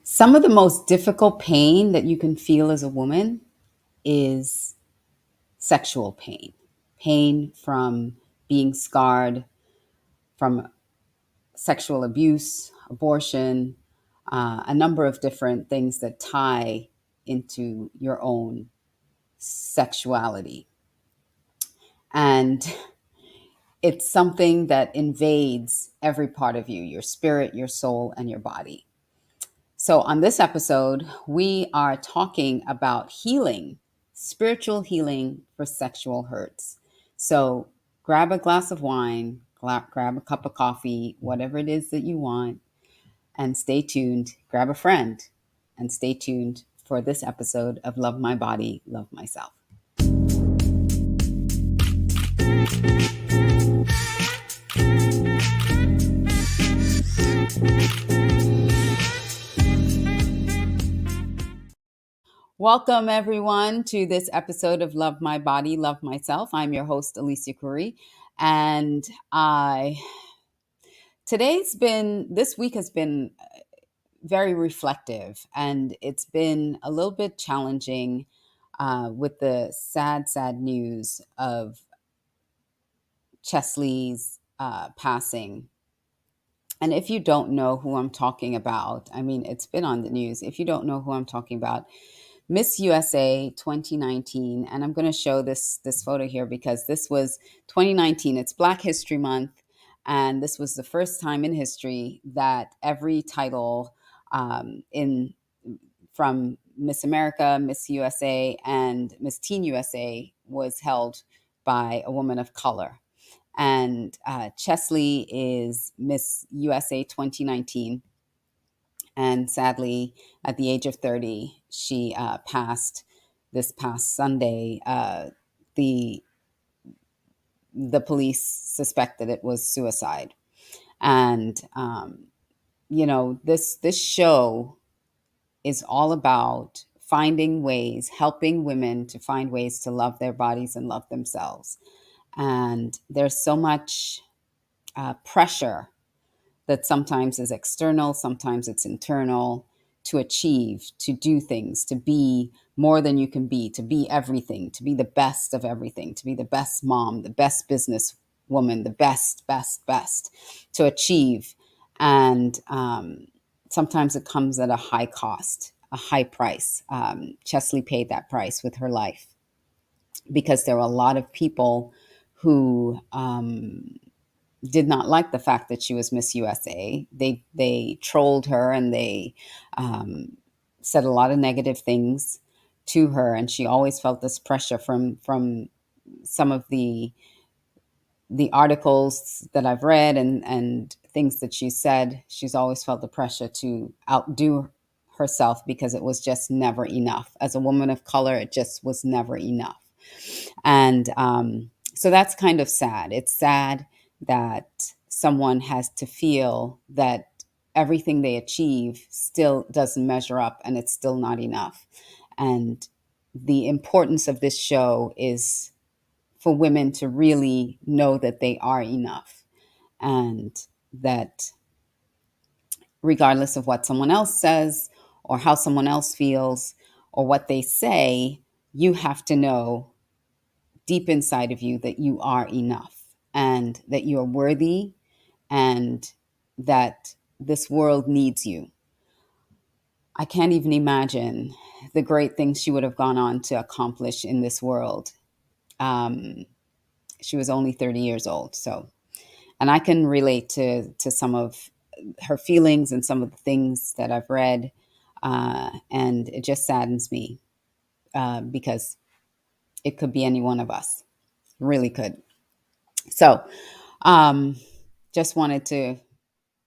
Some of the most difficult pain that you can feel as a woman is sexual pain, pain from being scarred from sexual abuse, abortion, a number of different things that tie into your own sexuality. And it's something that invades every part of you, your spirit, your soul, and your body. So, on this episode, we are talking about healing, spiritual healing for sexual hurts. So, grab a glass of wine, grab a cup of coffee, whatever it is that you want, and stay tuned. Grab a friend and stay tuned for this episode of Love My Body, Love Myself. Welcome, everyone, to this episode of Love My Body, Love Myself. I'm your host, Alicia Couri, and this week has been very reflective, and it's been a little bit challenging with the sad news of Cheslie's passing. And if you don't know who I'm talking about, I mean, it's been on the news. If you don't know who I'm talking about, Miss USA 2019, and I'm going to show this photo here because this was 2019. It's Black History Month, and this was the first time in history that every title in from Miss America, Miss USA, and Miss Teen USA was held by a woman of color. And Cheslie is Miss USA 2019. And sadly, at the age of 30, she passed this past Sunday. The police suspected it was suicide. And, this show is all about finding ways, helping women to find ways to love their bodies and love themselves. And there's so much pressure that sometimes is external, sometimes it's internal, to achieve, to do things, to be more than you can be, to be everything, to be the best of everything, to be the best mom, the best business woman, the best, to achieve. And sometimes it comes at a high cost, a high price. Chesley paid that price with her life because there were a lot of people who did not like the fact that she was Miss USA. They trolled her and they said a lot of negative things to her, and she always felt this pressure from some of the articles that I've read and things that she said. She's always felt the pressure to outdo herself because it was just never enough. As a woman of color, it just was never enough. And so that's kind of sad. It's sad that someone has to feel that everything they achieve still doesn't measure up and it's still not enough. And the importance of this show is for women to really know that they are enough, and that regardless of what someone else says or how someone else feels or what they say, you have to know deep inside of you that you are enough and that you are worthy and that this world needs you. I can't even imagine the great things she would have gone on to accomplish in this world. She was only 30 years old. So, and I can relate to some of her feelings and some of the things that I've read. And it just saddens me because it could be any one of us. Really could. So, just wanted to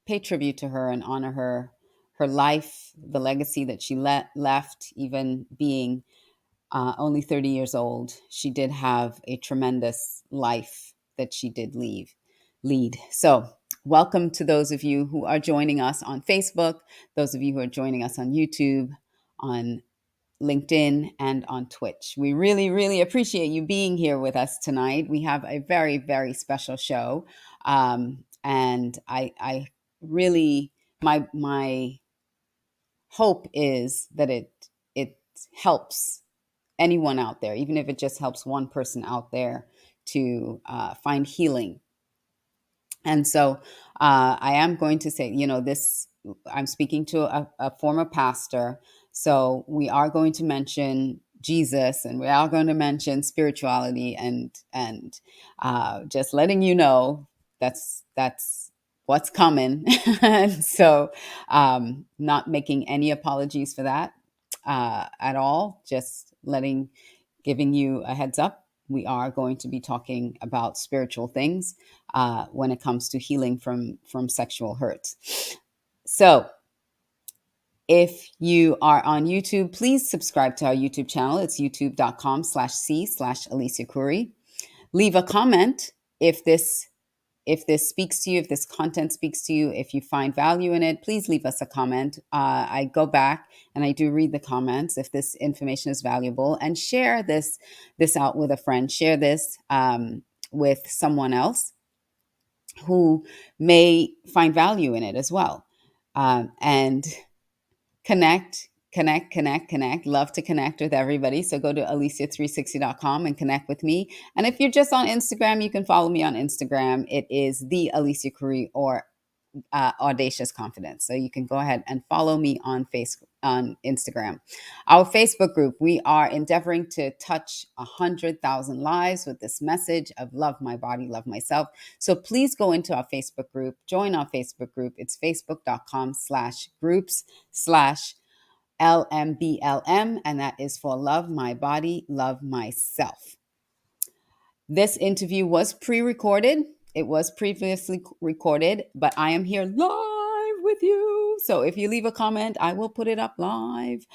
pay tribute to her and honor her life, the legacy that she left, even being only 30 years old. She did have a tremendous life that she did lead. So welcome to those of you who are joining us on Facebook, those of you who are joining us on YouTube, on LinkedIn, and on Twitch. We really, really appreciate you being here with us tonight. We have a very, very special show. And I really, my hope is that it helps anyone out there, even if it just helps one person out there to find healing. And so I am going to say, this, I'm speaking to a former pastor. So we are going to mention Jesus, and we are going to mention spirituality, and just letting you know that's what's coming. And so not making any apologies for that at all, just giving you a heads up. We are going to be talking about spiritual things when it comes to healing from sexual hurt. So if you are on YouTube, please subscribe to our YouTube channel. It's youtube.com/c/Alicia Couri. Leave a comment if this speaks to you, if this content speaks to you, if you find value in it, please leave us a comment. I go back and I do read the comments if this information is valuable, and share this out with a friend. Share this with someone else who may find value in it as well. And connect. Love to connect with everybody. So go to alicia360.com and connect with me. And if you're just on Instagram, you can follow me on Instagram. It is the Alicia Couri, or Audacious Confidence. So you can go ahead and follow me on Instagram. Our Facebook group, we are endeavoring to touch 100,000 lives with this message of love my body, love myself. So please go into our Facebook group, join our Facebook group. It's facebook.com/groups/LMBLM, and that is for Love My Body, Love Myself. This interview was pre-recorded. It was previously recorded, but I am here live with you. So if you leave a comment, I will put it up live.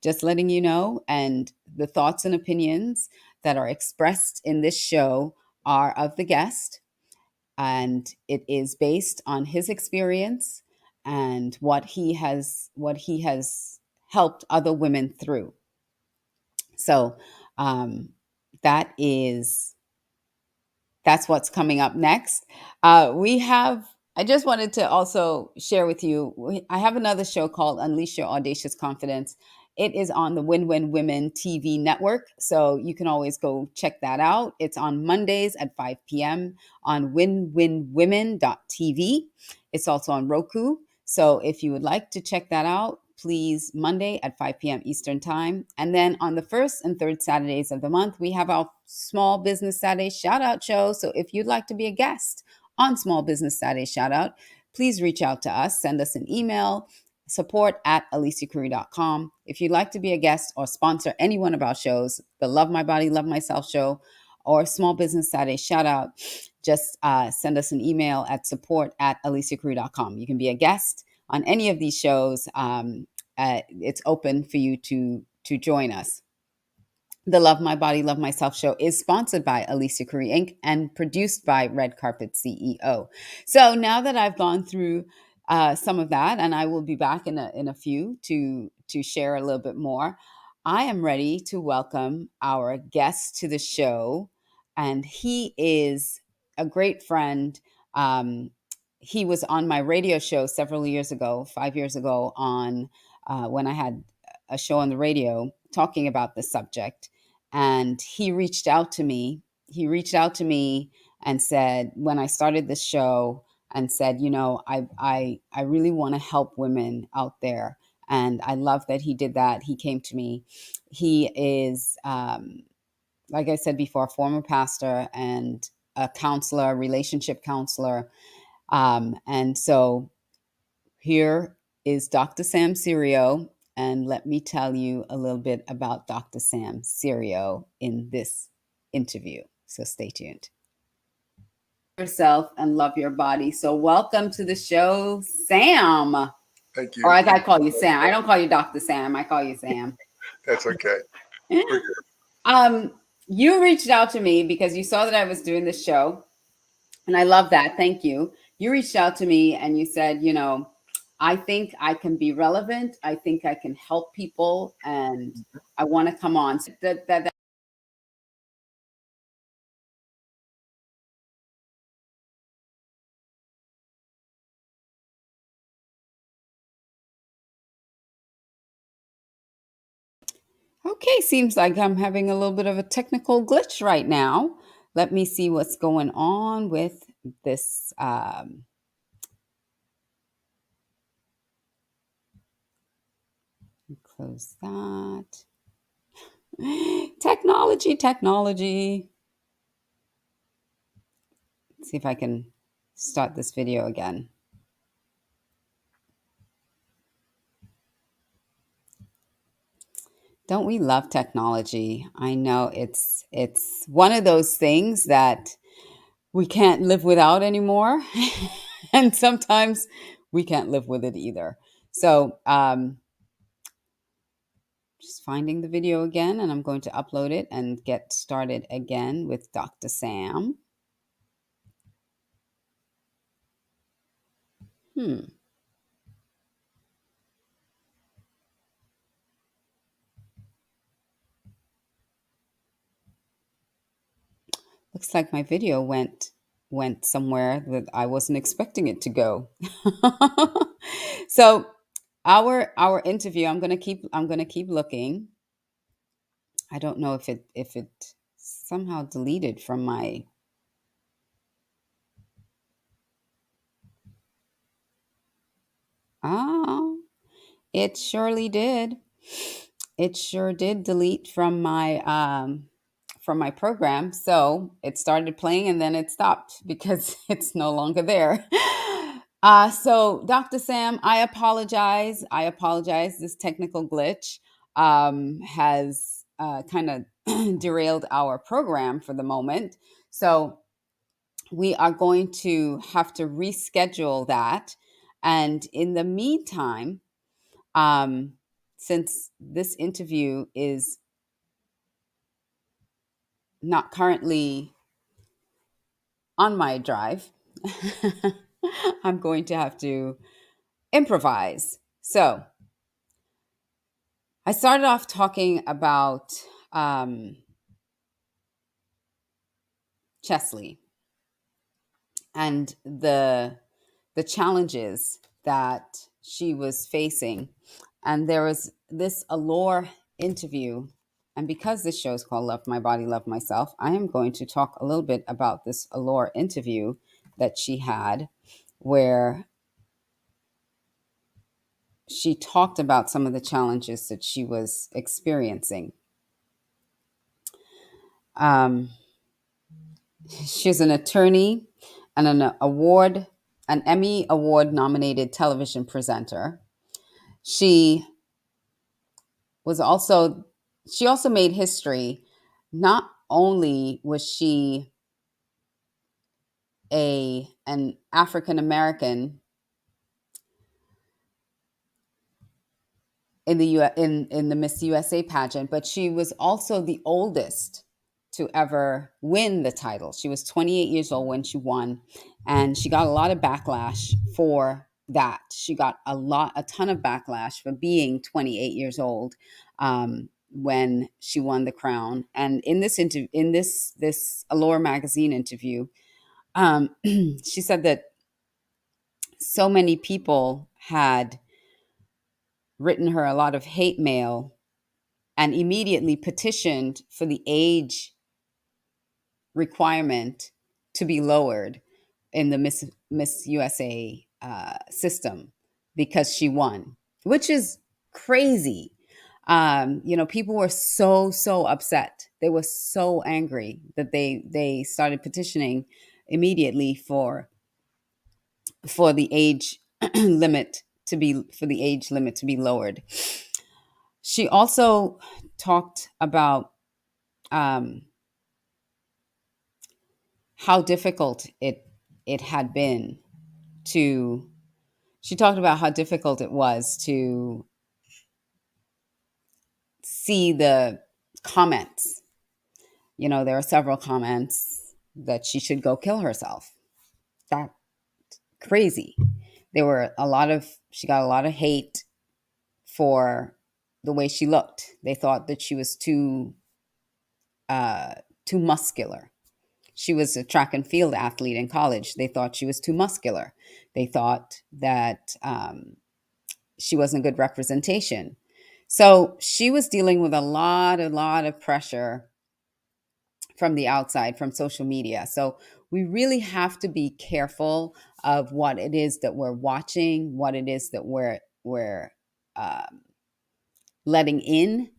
Just letting you know. And the thoughts and opinions that are expressed in this show are of the guest, and it is based on his experience and what he has helped other women through. So that's what's coming up next. I just wanted to also share with you, I have another show called Unleash Your Audacious Confidence. It is on the Win-Win Women TV network, so you can always go check that out. It's on Mondays at 5 p.m. on winwinwomen.tv. It's also on Roku. So if you would like to check that out, please, Monday at 5 p.m. Eastern Time. And then on the first and third Saturdays of the month, we have our Small Business Saturday Shout Out show. So if you'd like to be a guest on Small Business Saturday Shout Out, please reach out to us. Send us an email, support@aliciacouri.com. If you'd like to be a guest or sponsor any one of our shows, the Love My Body, Love Myself show, or Small Business Saturday Shout Out, just send us an email at support@aliciacouri.com. You can be a guest on any of these shows. It's open for you to join us. The Love My Body, Love Myself show is sponsored by Alicia Couri Inc. and produced by Red Carpet CEO. So now that I've gone through some of that, and I will be back in a few to share a little bit more, I am ready to welcome our guest to the show, and he is a great friend. He was on my radio show several years ago, 5 years ago, on when I had a show on the radio talking about this subject. And he reached out to me. And said, when I started this show, and said, I really want to help women out there. And I love that he did that. He came to me. He is, like I said before, a former pastor and a counselor, relationship counselor. And so here is Dr. Sam Serio, and let me tell you a little bit about Dr. Sam Serio in this interview. So stay tuned. Yourself and love your body. So welcome to the show, Sam. Thank you. Or as I call you, Sam. I don't call you Dr. Sam. I call you Sam. That's okay. You reached out to me because you saw that I was doing this show, and I love that. Thank you. You reached out to me and you said, I think I can be relevant. I think I can help people, and I want to come on. So that Okay, seems like I'm having a little bit of a technical glitch right now. Let me see what's going on with this. Close that. Technology, technology. Let's see if I can start this video again. Don't we love technology? I know it's one of those things that we can't live without anymore. And sometimes we can't live with it either. So just finding the video again, and I'm going to upload it and get started again with Dr. Sam. Looks like my video went somewhere that I wasn't expecting it to go. So our interview, I'm gonna keep looking. I don't know if it somehow deleted from my. Oh, it surely did. It sure did delete from my program. So it started playing and then it stopped because it's no longer there. So Dr. Sam, I apologize. I apologize. This technical glitch has kind of derailed our program for the moment. So we are going to have to reschedule that. And in the meantime, um, since this interview is not currently on my drive, I'm going to have to improvise. So I started off talking about Cheslie and the challenges that she was facing. And there was this Allure interview. And because this show is called Love My Body, Love Myself, I am going to talk a little bit about this Allure interview that she had, where she talked about some of the challenges that she was experiencing. Um, she's an attorney and an Emmy Award nominated television presenter. She was also she also made history. Not only was she an African American in the in the Miss USA pageant, but she was also the oldest to ever win the title. She was 28 years old when she won, and she got a lot of backlash for that. She got a ton of backlash for being 28 years old when she won the crown. And in this interview, in this Allure magazine interview, she said that so many people had written her a lot of hate mail and immediately petitioned for the age requirement to be lowered in the Miss USA system because she won, which is crazy. People were so upset. They were so angry that they started petitioning immediately for the age limit to be lowered. She also talked about um, how difficult it had been to. She talked about how difficult it was to see the comments. There are several comments that she should go kill herself. That crazy. She got a lot of hate for the way she looked. They thought that she was too muscular. She was a track and field athlete in college. They thought she was too muscular. They thought that she wasn't a good representation. So she was dealing with a lot of pressure from the outside, from social media. So we really have to be careful of what it is that we're watching, what it is that we're um, letting in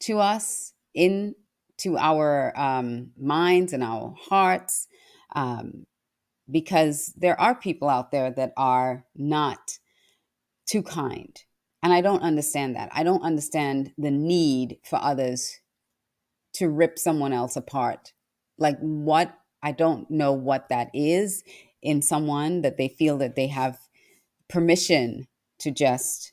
to us, in to our minds and our hearts, um, because there are people out there that are not too kind. And I don't understand that. I don't understand the need for others to rip someone else apart. Like, what? I don't know what that is in someone, that they feel that they have permission to just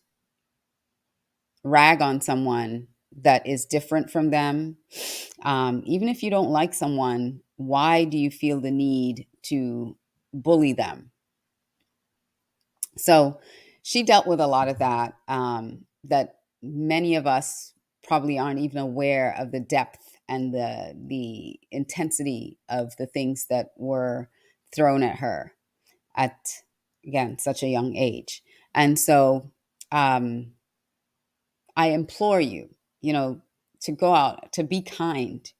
rag on someone that is different from them. Even if you don't like someone, why do you feel the need to bully them? So she dealt with a lot of that, that many of us probably aren't even aware of the depth and the intensity of the things that were thrown at her at, again, such a young age. And so um, I implore you, you know, to go out, to be kind.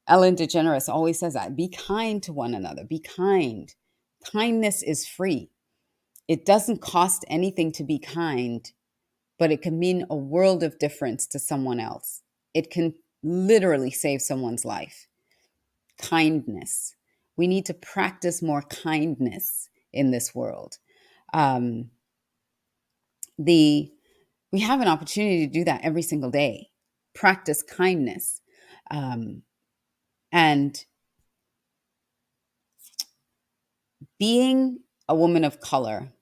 Ellen DeGeneres always says that: be kind to one another, be kind. Kindness is free. It doesn't cost anything to be kind, but it can mean a world of difference to someone else. It can literally save someone's life. Kindness. We need to practice more kindness in this world. Um, the we have an opportunity to do that every single day. Practice kindness, um, and being a woman of color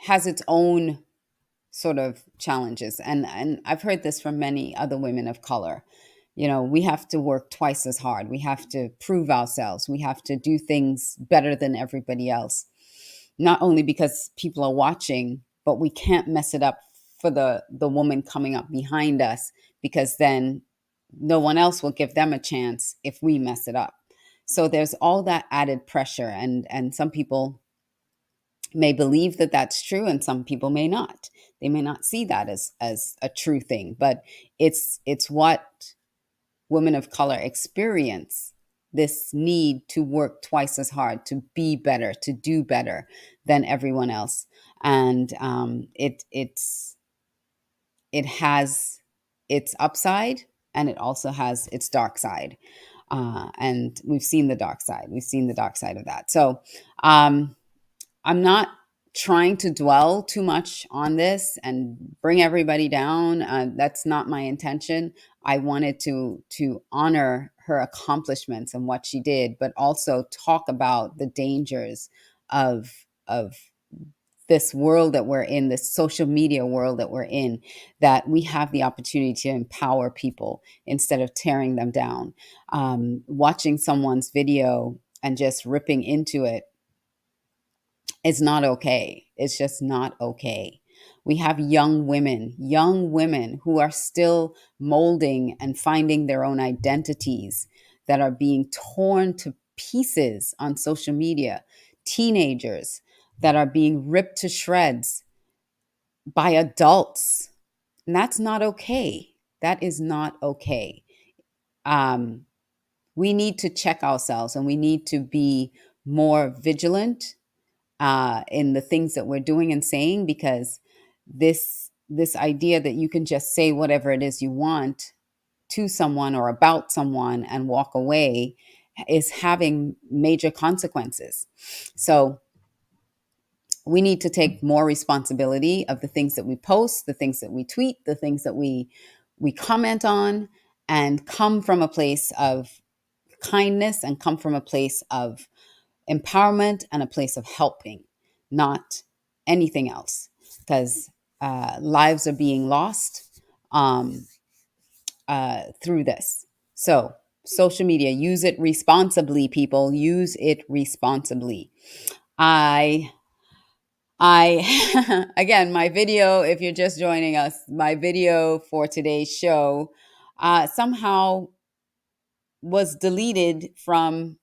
has its own sort of challenges, and I've heard this from many other women of color. You know, we have to work twice as hard. We have to prove ourselves. We have to do things better than everybody else. Not only because people are watching, but we can't mess it up for the woman coming up behind us, because then no one else will give them a chance if we mess it up. So there's all that added pressure, and some people may believe that that's true, and some people may not. They may not see that as a true thing, but it's what women of color experience, this need to work twice as hard, to be better, to do better than everyone else. And it has its upside, and it also has its dark side. And we've seen the dark side. We've seen the dark side of that. So um, I'm not trying to dwell too much on this and bring everybody down. That's not my intention. I wanted to honor her accomplishments and what she did, but also talk about the dangers of this world that we're in, this social media world that we're in, that we have the opportunity to empower people instead of tearing them down. Watching someone's video and just ripping into it is not okay. It's just not okay. We have young women who are still molding and finding their own identities, that are being torn to pieces on social media. Teenagers that are being ripped to shreds by adults. And that's not okay. That is not okay. Um, we need to check ourselves, and we need to be more vigilant in the things that we're doing and saying, because this idea that you can just say whatever it is you want to someone or about someone and walk away is having major consequences. So we need to take more responsibility of the things that we post, the things that we tweet, the things that we comment on, and come from a place of kindness, and come from a place of empowerment and a place of helping, not anything else, because lives are being lost through this. So, social media, use it responsibly, people. Use it responsibly. I again, my video, if you're just joining us, my video for today's show somehow was deleted from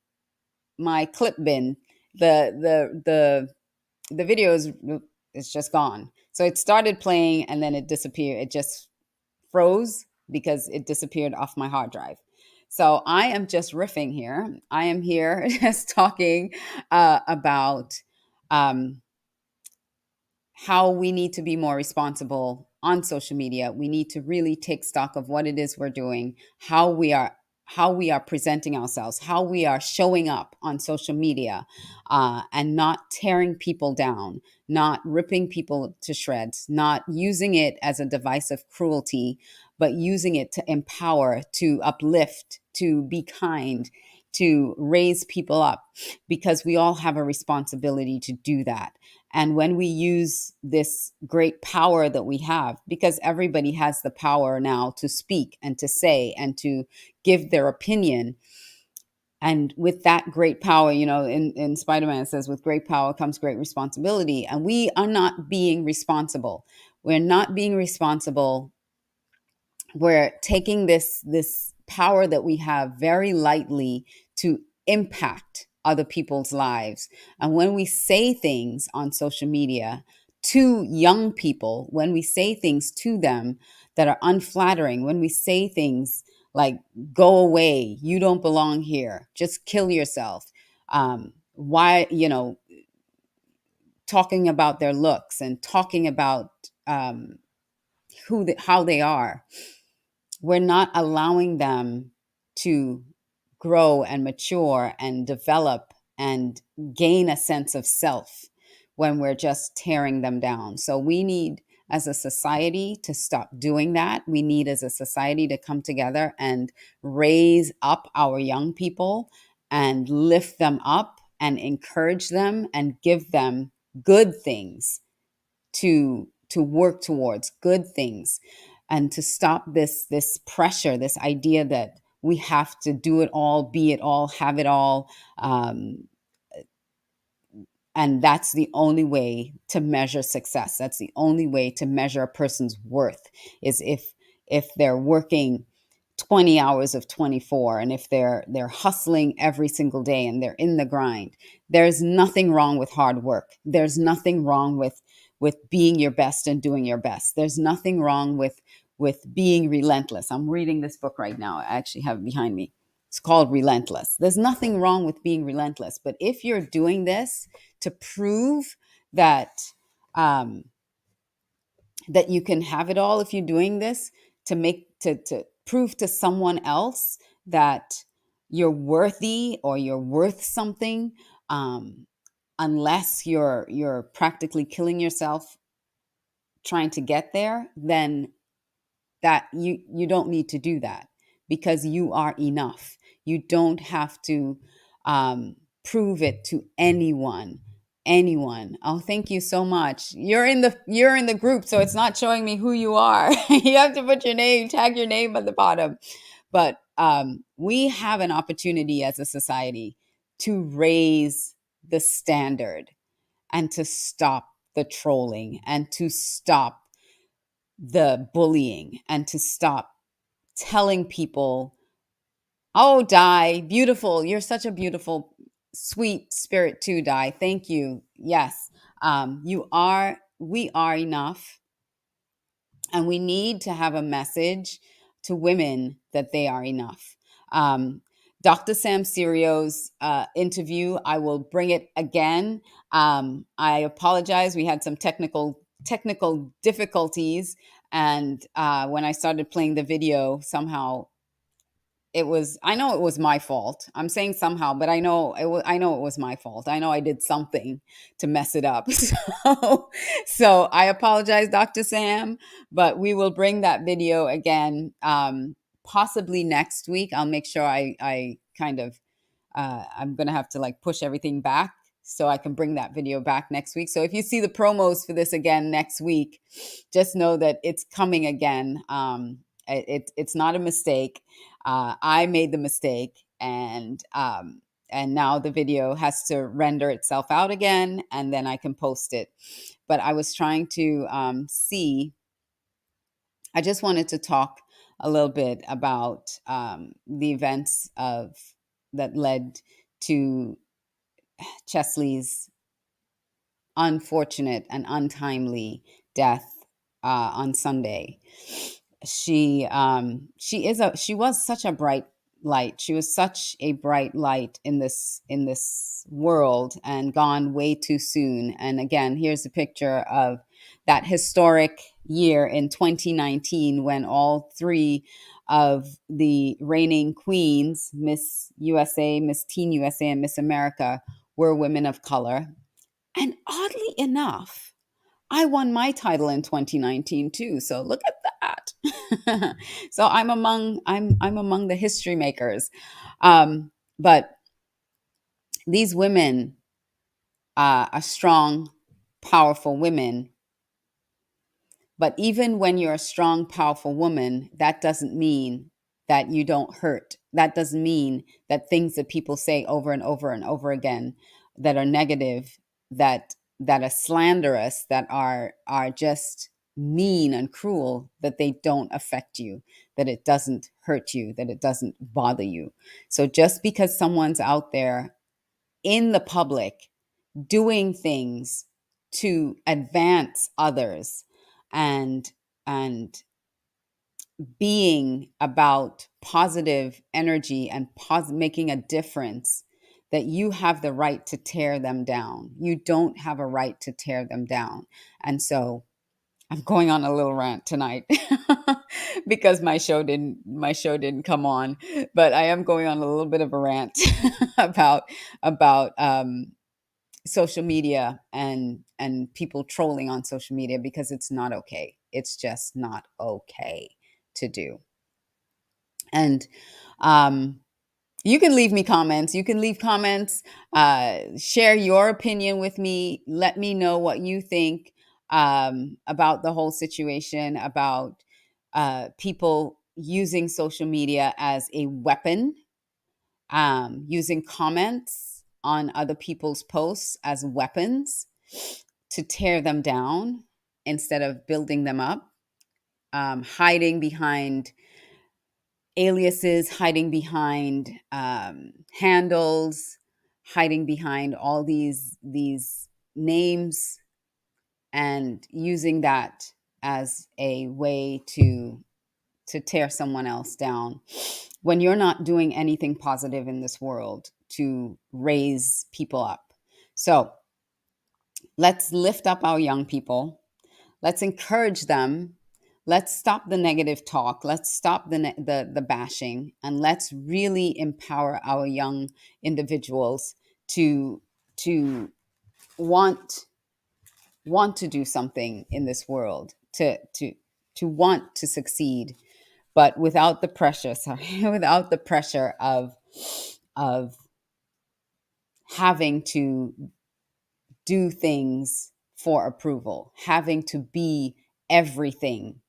my clip bin. The video is just gone. So So it started playing and then it disappeared. It just froze because it disappeared off my hard drive. So I am just riffing here. I am here just talking about um, how we need to be more responsible on social media. We need to really take stock of what it is we're doing, how we are presenting ourselves, how we are showing up on social media, and not tearing people down, not ripping people to shreds, not using it as a device of cruelty, but using it to empower, to uplift, to be kind, to raise people up, because we all have a responsibility to do that. And when we use this great power that we have, because everybody has the power now to speak and to say and to give their opinion. And with that great power, in Spider-Man, it says, with great power comes great responsibility. And we are not being responsible. We're not being responsible. We're taking this power that we have very lightly to impact other people's lives. And when we say things on social media to young people, when we say things to them that are unflattering, when we say things like, go away, you don't belong here, just kill yourself, why, talking about their looks and talking about how they are, we're not allowing them to grow and mature and develop and gain a sense of self when we're just tearing them down. So we need, as a society, to stop doing that. We need, as a society, to come together and raise up our young people and lift them up and encourage them and give them good things to work towards, good things, and to stop this pressure, this idea that we have to do it all, be it all, have it all, and that's the only way to measure success. That's the only way to measure a person's worth, is if they're working 20 hours of 24, and if they're hustling every single day and they're in the grind. There's nothing wrong with hard work. There's nothing wrong with being your best and doing your best. There's nothing wrong with being relentless. I'm reading this book right now. I actually have it behind me. It's called Relentless. There's nothing wrong with being relentless. But if you're doing this to prove that that you can have it all, if you're doing this to prove to someone else that you're worthy or you're worth something, unless you're practically killing yourself trying to get there, then that you don't need to do that, because you are enough. You don't have to prove it to anyone. Oh, thank you so much. You're in the group, so it's not showing me who you are. You have to put your name, tag your name at the bottom. But we have an opportunity as a society to raise the standard and to stop the trolling and to stop the bullying and to stop telling people, oh, Di, beautiful. You're such a beautiful, sweet spirit too, Di. Thank you. Yes, we are enough. And we need to have a message to women that they are enough. Dr. Sam Serio's interview, I will bring it again. I apologize. We had some technical difficulties. And when I started playing the video, somehow I know it was my fault. I'm saying somehow, but I know it was my fault. I know I did something to mess it up. So I apologize, Dr. Sam, but we will bring that video again, possibly next week. I'll make sure I kind of, I'm going to have to like push everything back so I can bring that video back next week. So if you see the promos for this again next week, just know that it's coming again. It's not a mistake. I made the mistake, and now the video has to render itself out again, and then I can post it. But I was trying to see. I just wanted to talk a little bit about the events that led to Cheslie's unfortunate and untimely death on Sunday. She was such a bright light. She was such a bright light in this world, and gone way too soon. And again, here's a picture of that historic year in 2019, when all three of the reigning queens, Miss USA, Miss Teen USA, and Miss America, were women of color. And oddly enough, I won my title in 2019 too. So look at that. So I'm among the history makers. But these women are strong, powerful women. But even when you're a strong, powerful woman, that doesn't mean that you don't hurt. That doesn't mean that things that people say over and over and over again that are negative, that are slanderous, that are just mean and cruel, that they don't affect you, that it doesn't hurt you, that it doesn't bother you. So just because someone's out there in the public doing things to advance others, and and being about positive energy and making a difference, that you have the right to tear them down. You don't have a right to tear them down. And so I'm going on a little rant tonight because my show didn't come on, but I am going on a little bit of a rant about social media and people trolling on social media, because it's not okay. It's just not okay to do. And um, you can leave me comments. You can leave comments. Share your opinion with me. Let me know what you think about the whole situation, about people using social media as a weapon, using comments on other people's posts as weapons to tear them down instead of building them up, hiding behind aliases, hiding behind handles, hiding behind all these names, and using that as a way to tear someone else down, when you're not doing anything positive in this world to raise people up. So let's lift up our young people. Let's encourage them. Let's stop the negative talk. Let's stop the bashing, and let's really empower our young individuals to want to do something in this world, to want to succeed, but without the pressure. Sorry, without the pressure of having to do things for approval, having to be everything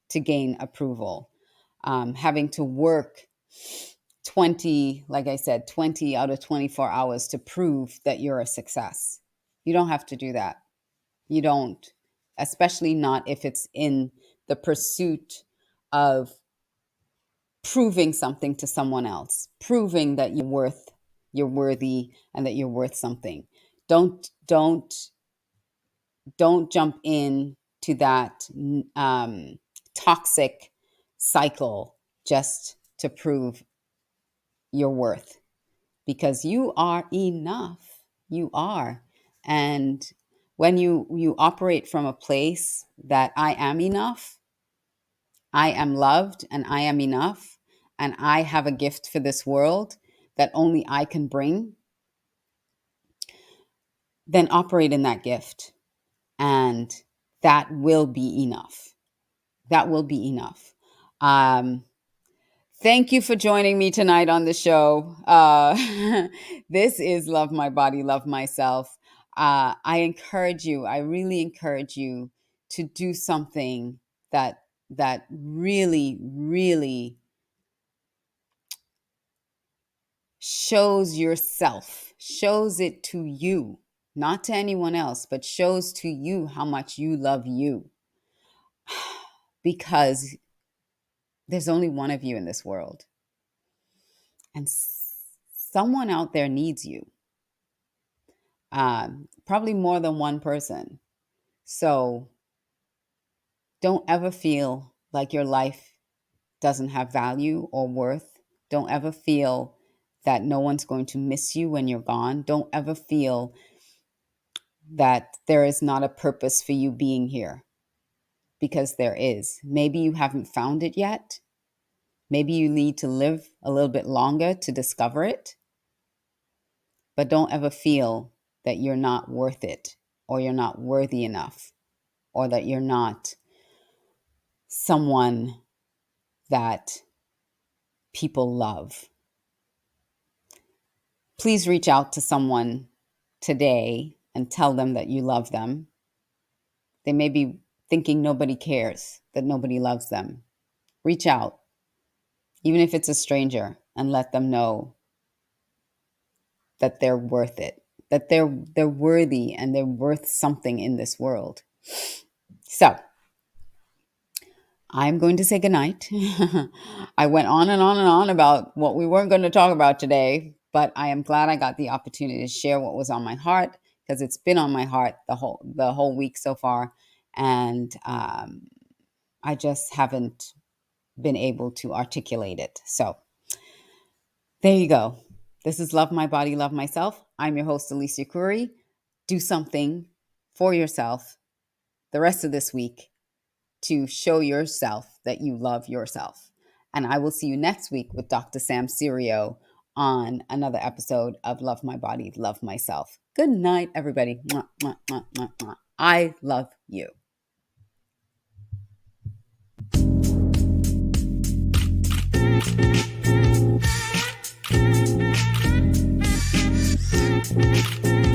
to gain approval, having to work 20, like I said, 20 out of 24 hours to prove that you're a success. You don't have to do that. You don't, especially not if it's in the pursuit of proving something to someone else, proving that you're worthy, and that you're worth something. Don't jump in to that toxic cycle just to prove your worth, because you are enough. You are. And when you operate from a place that I am enough, I am loved, and I am enough, and I have a gift for this world that only I can bring, then operate in that gift. And that will be enough. That will be enough. Um, Thank you for joining me tonight on the show. This is Love My Body, Love Myself. I encourage you, I really encourage you to do something that really, really shows yourself, shows it to you, not to anyone else, but shows to you how much you love you. Because there's only one of you in this world. And someone out there needs you. Probably more than one person. So Don't ever feel like your life doesn't have value or worth. Don't ever feel that no one's going to miss you when you're gone. Don't ever feel that there is not a purpose for you being here, because there is. Maybe you haven't found it yet. Maybe you need to live a little bit longer to discover it. But don't ever feel that you're not worth it, or you're not worthy enough, or that you're not someone that people love. Please reach out to someone today and tell them that you love them. They may be thinking nobody cares, that nobody loves them. Reach out, even if it's a stranger, and let them know that they're worth it, that they're worthy and they're worth something in this world. So I'm going to say goodnight. I went on and on and on about what we weren't going to talk about today, but I am glad I got the opportunity to share what was on my heart, because it's been on my heart the whole week so far, and I just haven't been able to articulate it. So there you go. This is Love My Body, Love Myself. I'm your host, Alicia Couri. Do something for yourself the rest of this week to show yourself that you love yourself. And I will see you next week with Dr. Sam Serio on another episode of Love My Body, Love Myself. Good night, everybody. Mwah, mwah, mwah, mwah, mwah. I love you. Thank you.